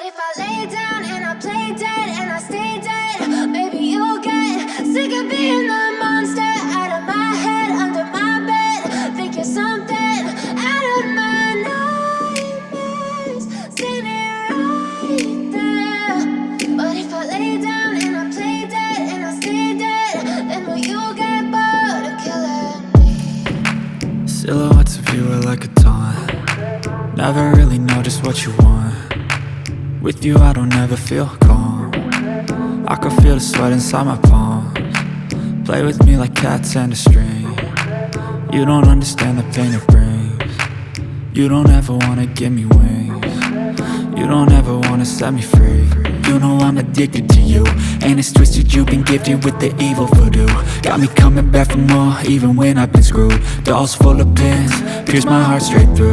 if I lay down and I play dead and I stay dead, maybe you'll get sick of being the monster out of my head, under my bed. Think you're something out of my nightmares, standing right there. But if I lay down and I play dead and I stay dead, then will you get bored of killing me? Silhouettes of you are like a taunt. Never really know just what you want. With you I don't ever feel calm. I can feel the sweat inside my palms. Play with me like cats and a string. You don't understand the pain it brings. You don't ever wanna give me wings. You don't ever wanna set me free. You know I'm addicted to you, and it's twisted, you've been gifted with the evil voodoo. Got me coming back for more, even when I've been screwed. Dolls full of pins, pierce my heart straight through.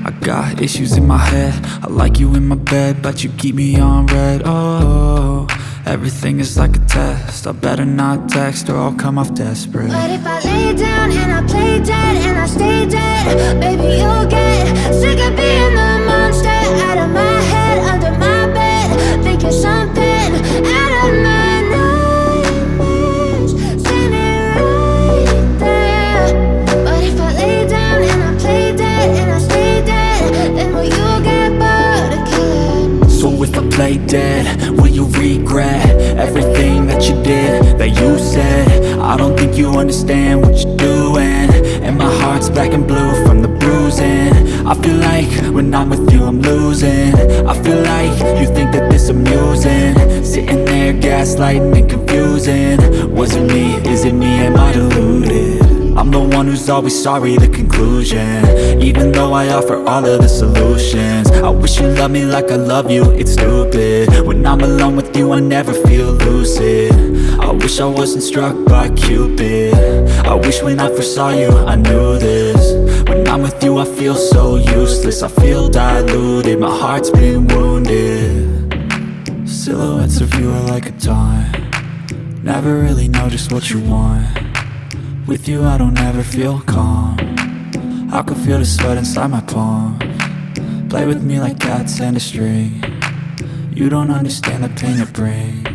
I got issues in my head, I like you in my bed, but you keep me on red. Oh, everything is like a test, I better not text or I'll come off desperate. But if I lay down and I play dead and I stay dead, baby you'll get sick of being the monster out of my head, under my bed. Think you're something out of my nightmares, standing right there. But if I lay down and I play dead and I stay dead, then will you get bored of killing me? So if I play dead, will you regret everything that you did, that you said? I don't think you understand what you're doing, and my heart's black and blue from the bruising. I feel like when I'm with you I'm losing. I feel like you think that this amusing, sitting there gaslighting and confusing. Was it me? Is it me? Am I deluded? I'm the one who's always sorry, the conclusion, even though I offer all of the solutions. I wish you loved me like I love you, it's stupid. When I'm alone with you I never feel lucid. I wish I wasn't struck by Cupid. I wish when I first saw you I knew this. When I'm with you I feel so useless, I feel diluted, my heart's been wounded. Silhouettes of you are like a taunt. Never really know just what you want. With you I don't ever feel calm. I can feel the sweat inside my palms. Play with me like cats and a string. You don't understand the pain it brings.